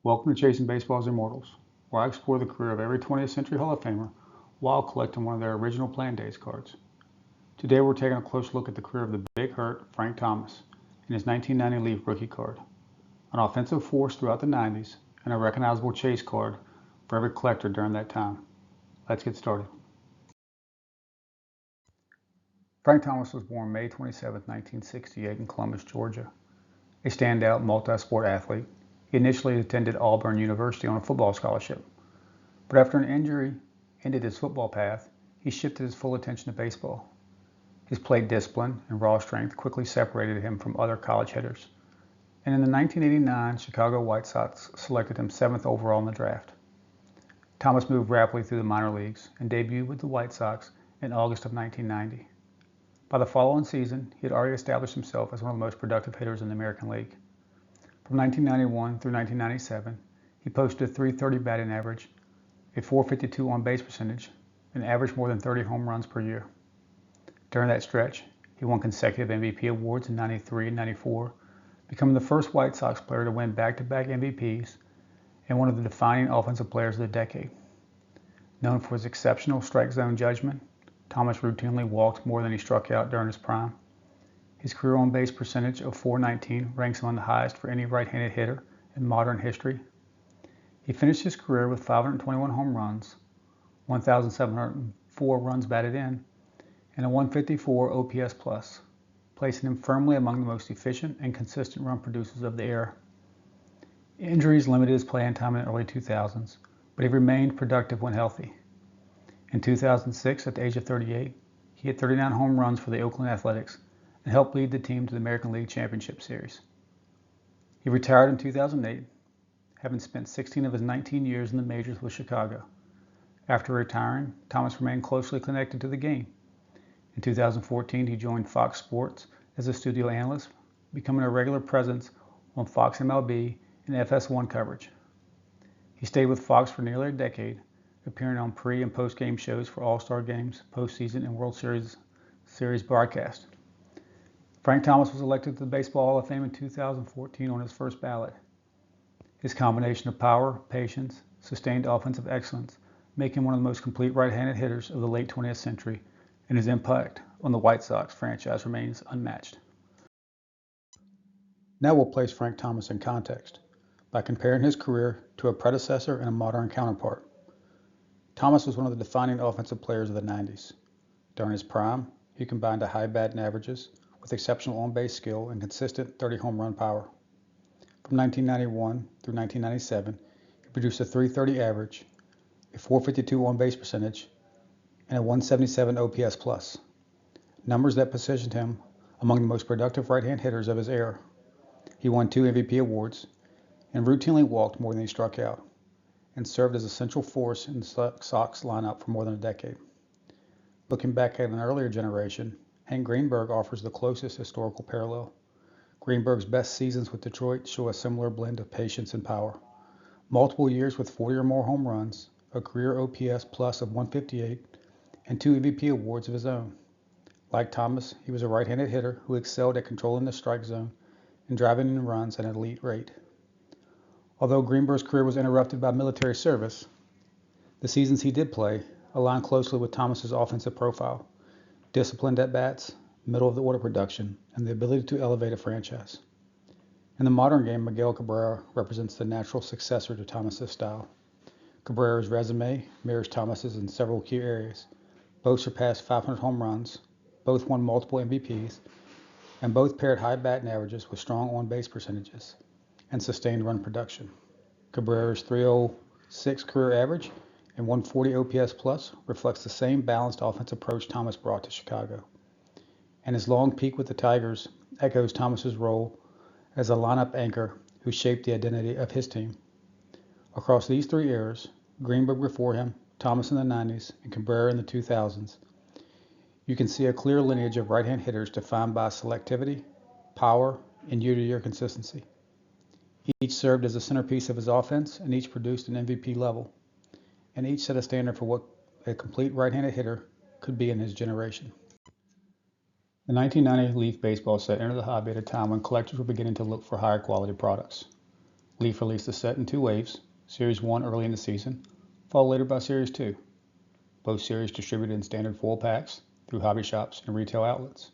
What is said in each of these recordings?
Welcome to Chasing Baseball's Immortals, where I explore the career of every 20th century Hall of Famer while collecting one of their original Playing Days cards. Today we're taking a close look at the career of the Big Hurt Frank Thomas and his 1990 Leaf rookie card, an offensive force throughout the 90s and a recognizable chase card for every collector during that time. Let's get started. Frank Thomas was born May 27, 1968 in Columbus, Georgia. A standout multi-sport athlete, he initially attended Auburn University on a football scholarship. But after an injury ended his football path, he shifted his full attention to baseball. His plate discipline and raw strength quickly separated him from other college hitters, and in the 1989 Chicago White Sox selected him 7th overall in the draft. Thomas moved rapidly through the minor leagues and debuted with the White Sox in August of 1990. By the following season, he had already established himself as one of the most productive hitters in the American League. From 1991 through 1997, he posted a .330 batting average, a .452 on-base percentage, and averaged more than 30 home runs per year. During that stretch, he won consecutive MVP awards in '93 and '94, becoming the first White Sox player to win back-to-back MVPs and one of the defining offensive players of the decade. Known for his exceptional strike zone judgment, Thomas routinely walked more than he struck out during his prime. His career on-base percentage of .419 ranks among the highest for any right-handed hitter in modern history. He finished his career with 521 home runs, 1,704 runs batted in, and a 154 OPS+, placing him firmly among the most efficient and consistent run producers of the era. Injuries limited his playing time in the early 2000s, but he remained productive when healthy. In 2006, at the age of 38, he hit 39 home runs for the Oakland Athletics and helped lead the team to the American League Championship Series. He retired in 2008, having spent 16 of his 19 years in the majors with Chicago. After retiring, Thomas remained closely connected to the game. In 2014, he joined Fox Sports as a studio analyst, becoming a regular presence on Fox MLB and FS1 coverage. He stayed with Fox for nearly a decade, appearing on pre- and post-game shows for All-Star games, postseason, and World Series broadcast. Frank Thomas was elected to the Baseball Hall of Fame in 2014 on his first ballot. His combination of power, patience, sustained offensive excellence make him one of the most complete right-handed hitters of the late 20th century, and his impact on the White Sox franchise remains unmatched. Now we'll place Frank Thomas in context by comparing his career to a predecessor and a modern counterpart. Thomas was one of the defining offensive players of the 90s. During his prime, he combined high batting averages with exceptional on-base skill and consistent 30 home run power. From 1991 through 1997, he produced a .330 average, a .452 on-base percentage, and a .177 OPS+, numbers that positioned him among the most productive right-hand hitters of his era. He won 2 MVP awards and routinely walked more than he struck out, and served as a central force in the Sox lineup for more than a decade. Looking back at an earlier generation, Hank Greenberg offers the closest historical parallel. Greenberg's best seasons with Detroit show a similar blend of patience and power. Multiple years with 40 or more home runs, a career OPS plus of 158, and 2 MVP awards of his own. Like Thomas, he was a right-handed hitter who excelled at controlling the strike zone and driving in runs at an elite rate. Although Greenberg's career was interrupted by military service, the seasons he did play aligned closely with Thomas's offensive profile: disciplined at-bats, middle-of-the-order production, and the ability to elevate a franchise. In the modern game, Miguel Cabrera represents the natural successor to Thomas's style. Cabrera's resume mirrors Thomas's in several key areas. Both surpassed 500 home runs, both won multiple MVPs, and both paired high batting averages with strong on-base percentages and sustained run production. Cabrera's .306 career average and 140 OPS+ reflects the same balanced offensive approach Thomas brought to Chicago. And his long peak with the Tigers echoes Thomas's role as a lineup anchor who shaped the identity of his team. Across these 3 eras, Greenberg before him, Thomas in the 90s, and Cabrera in the 2000s, you can see a clear lineage of right-hand hitters defined by selectivity, power, and year-to-year consistency. Each served as a centerpiece of his offense, and each produced an MVP level, and each set a standard for what a complete right-handed hitter could be in his generation. The 1990 Leaf baseball set entered the hobby at a time when collectors were beginning to look for higher quality products. Leaf released the set in 2 waves, Series 1 early in the season, followed later by Series 2. Both series distributed in standard foil packs through hobby shops and retail outlets.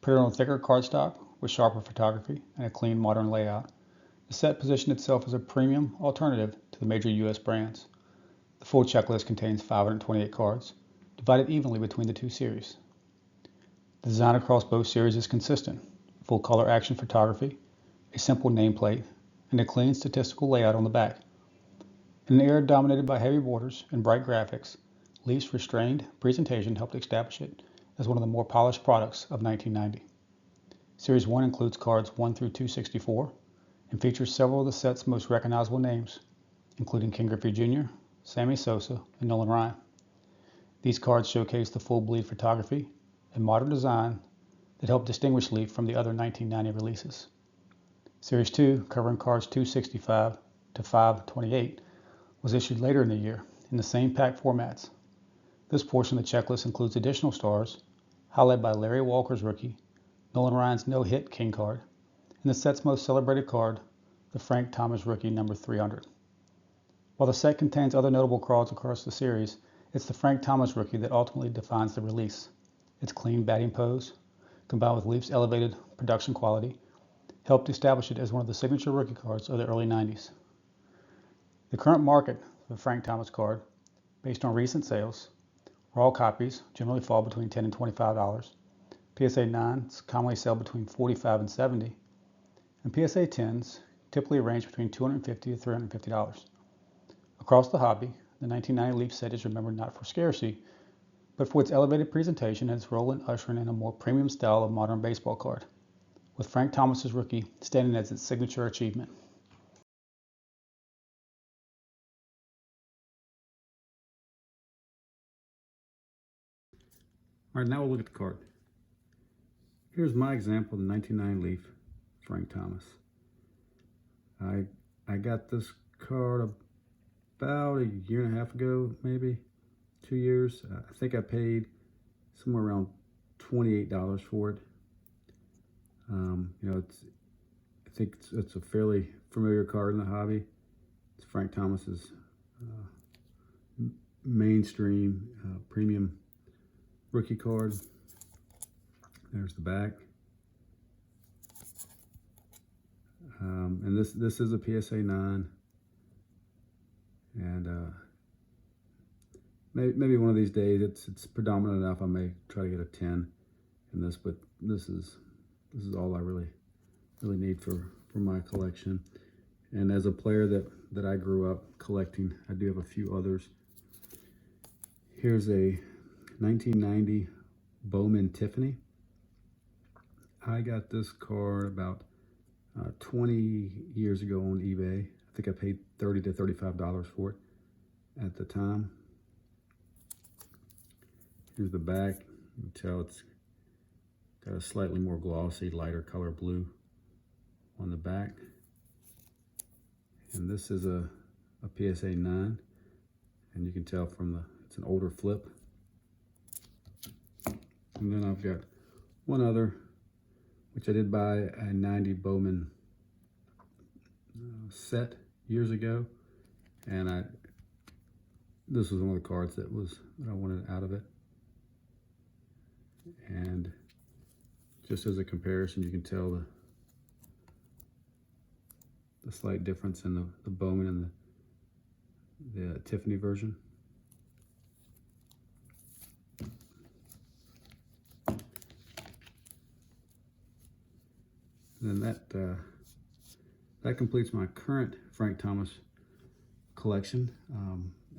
Printed on thicker cardstock with sharper photography and a clean modern layout, the set positioned itself as a premium alternative to the major U.S. brands. The full checklist contains 528 cards, divided evenly between the 2 series. The design across both series is consistent: full color action photography, a simple nameplate, and a clean statistical layout on the back. In an era dominated by heavy borders and bright graphics, Leaf's restrained presentation helped establish it as one of the more polished products of 1990. Series 1 includes cards 1 through 264 and features several of the set's most recognizable names, including Ken Griffey Jr., Sammy Sosa, and Nolan Ryan. These cards showcase the full bleed photography and modern design that helped distinguish Leaf from the other 1990 releases. Series 2, covering cards 265 to 528, was issued later in the year in the same pack formats. This portion of the checklist includes additional stars, highlighted by Larry Walker's rookie, Nolan Ryan's no-hit King card, and the set's most celebrated card, the Frank Thomas rookie number 300. While the set contains other notable cards across the series, it's the Frank Thomas rookie that ultimately defines the release. Its clean batting pose, combined with Leaf's elevated production quality, helped establish it as one of the signature rookie cards of the early 90s. The current market for the Frank Thomas card, based on recent sales, raw copies generally fall between $10 and $25, PSA 9s commonly sell between $45 and $70, and PSA 10s typically range between $250 to $350. Across the hobby, the 1990 Leaf set is remembered not for scarcity, but for its elevated presentation and its role in ushering in a more premium style of modern baseball card, with Frank Thomas's rookie standing as its signature achievement. All right, now we'll look at the card. Here's my example of the 1990 Leaf Frank Thomas. I got this card about a year and a half ago, maybe 2 years. I think I paid somewhere around $28 for it. I think it's a fairly familiar card in the hobby. It's Frank Thomas's mainstream premium rookie card. There's the back. And this is a PSA 9. And maybe one of these days it's predominant enough I may try to get a 10 in this, but this is all I really need for my collection. And as a player that I grew up collecting, I do have a few others. Here's a 1990 Bowman Tiffany. I got this card about 20 years ago on eBay. I think I paid $30 to $35 for it at the time. Here's the back. You can tell it's got a slightly more glossy, lighter color blue on the back. And this is a PSA 9. And you can tell from it's an older flip. And then I've got one other, which I did buy a 90 Bowman set years ago. And this was one of the cards that I wanted out of it. And just as a comparison, you can tell the slight difference in the Bowman and the Tiffany version. And then that completes my current Frank Thomas collection.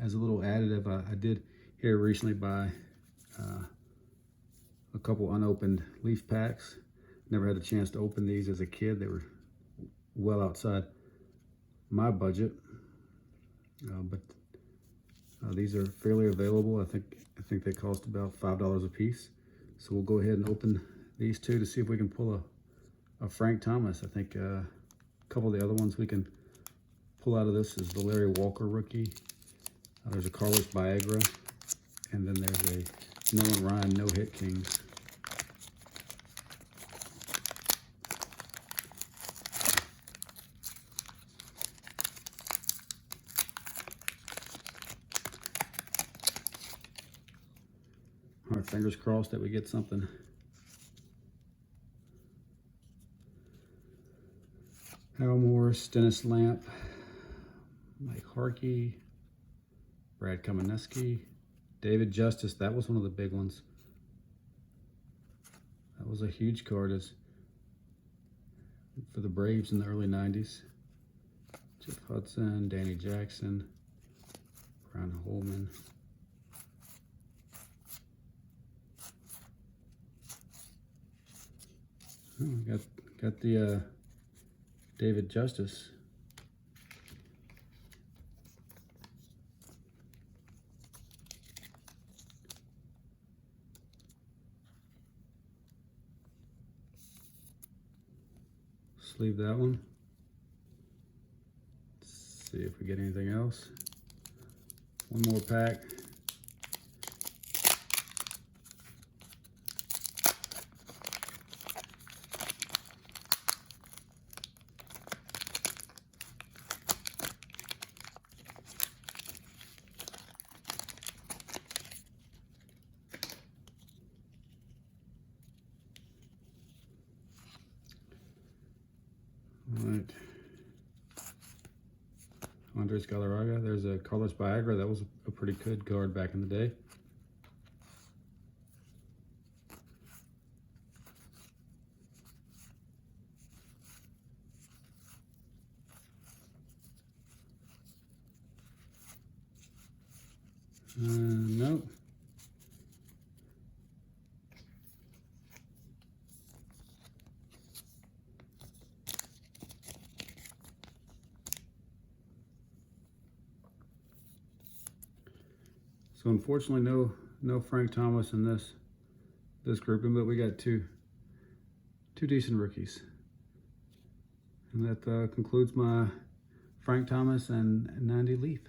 As a little additive, I did here recently buy a couple unopened Leaf packs. Never had a chance to open these as a kid. They were well outside my budget, but these are fairly available. I think they cost about $5 a piece. So we'll go ahead and open these two to see if we can pull a Frank Thomas. I think a couple of the other ones we can pull out of this is the Larry Walker rookie. There's a Carlos Baerga, and then there's a Nolan Ryan no-hit Kings. All right, fingers crossed that we get something. Hal Morris, Dennis Lamp, Mike Harkey, Brad Kamenetzky, David Justice. That was one of the big ones. That was a huge card for the Braves in the early 90s. Jeff Hudson, Danny Jackson, Brian Holman. Oh, got the David Justice. Sleeve that one. Let's see if we get anything else. One more pack. All right. Andres Galarraga. There's a Carlos Baerga. That was a pretty good card back in the day. Nope. So unfortunately, no Frank Thomas in this grouping, but we got two decent rookies, and that concludes my Frank Thomas and 90 Leaf.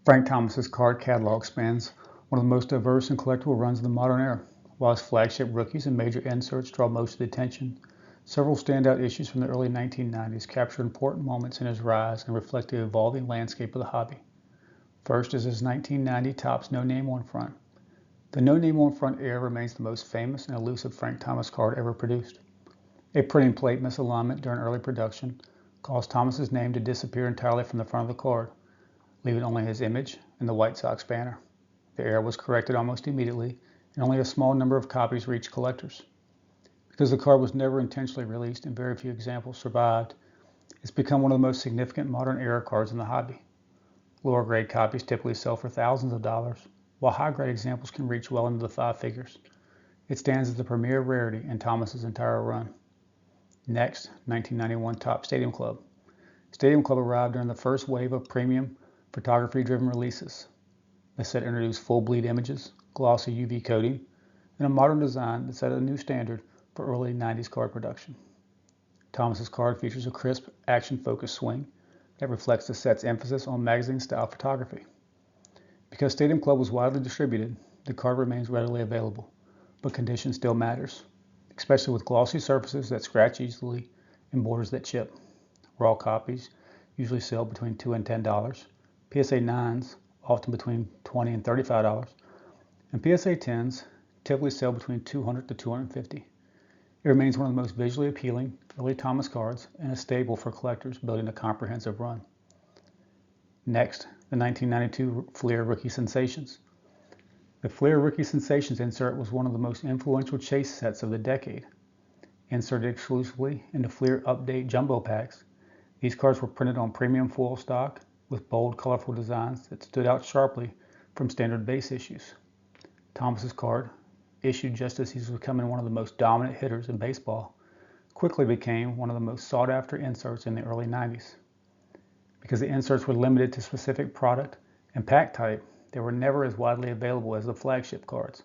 Frank Thomas's card catalog spans one of the most diverse and collectible runs of the modern era. While his flagship rookies and major inserts draw most of the attention, several standout issues from the early 1990s capture important moments in his rise and reflect the evolving landscape of the hobby. First is his 1990 Topps No Name on Front. The No Name on Front era remains the most famous and elusive Frank Thomas card ever produced. A printing plate misalignment during early production caused Thomas's name to disappear entirely from the front of the card, leaving only his image and the White Sox banner. The error was corrected almost immediately, and only a small number of copies reached collectors. Because the card was never intentionally released and very few examples survived, it's become one of the most significant modern era cards in the hobby. Lower grade copies typically sell for thousands of dollars, while high grade examples can reach well into the five figures. It stands as the premier rarity in Thomas's entire run. Next, 1991 Topps Stadium Club. Stadium Club arrived during the first wave of premium photography-driven releases. The set introduced full bleed images, glossy UV coating, and a modern design that set a new standard for early 90s card production. Thomas's card features a crisp, action-focused swing that reflects the set's emphasis on magazine-style photography. Because Stadium Club was widely distributed, the card remains readily available, but condition still matters, especially with glossy surfaces that scratch easily and borders that chip. Raw copies usually sell between $2 and $10, PSA 9s often between $20 and $35, and PSA 10s typically sell between $200 to $250. It remains one of the most visually appealing early Thomas cards and a staple for collectors building a comprehensive run. Next, the 1992 Fleer Rookie Sensations. The Fleer Rookie Sensations insert was one of the most influential chase sets of the decade. Inserted exclusively into Fleer Update Jumbo Packs, these cards were printed on premium foil stock with bold, colorful designs that stood out sharply from standard base issues. Thomas's card, issued just as he was becoming one of the most dominant hitters in baseball, quickly became one of the most sought-after inserts in the early 90s. Because the inserts were limited to specific product and pack type, they were never as widely available as the flagship cards.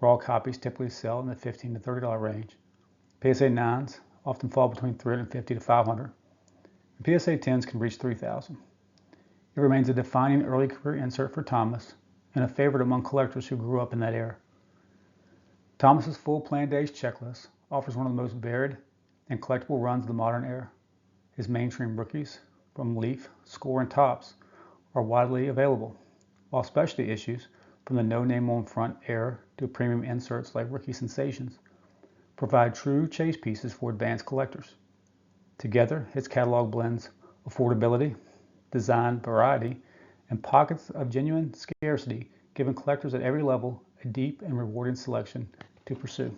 Raw copies typically sell in the $15 to $30 range. PSA 9s often fall between $350 to $500, and PSA 10s can reach $3,000. It remains a defining early career insert for Thomas and a favorite among collectors who grew up in that era. Thomas's full planned days checklist offers one of the most varied and collectible runs of the modern era. His mainstream rookies, from Leaf, Score, and Topps, are widely available. while specialty issues, from the no name on front era to premium inserts like Rookie Sensations, provide true chase pieces for advanced collectors. Together, his catalog blends affordability, design variety, and pockets of genuine scarcity, giving collectors at every level a deep and rewarding selection to pursue.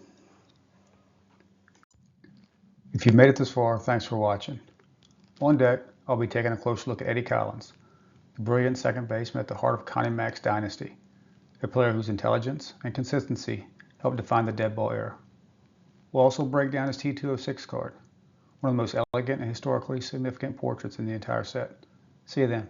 If you've made it this far, thanks for watching. On deck, I'll be taking a closer look at Eddie Collins, the brilliant second baseman at the heart of Connie Mack's dynasty, a player whose intelligence and consistency helped define the dead ball era. We'll also break down his T206 card, one of the most elegant and historically significant portraits in the entire set. See you then.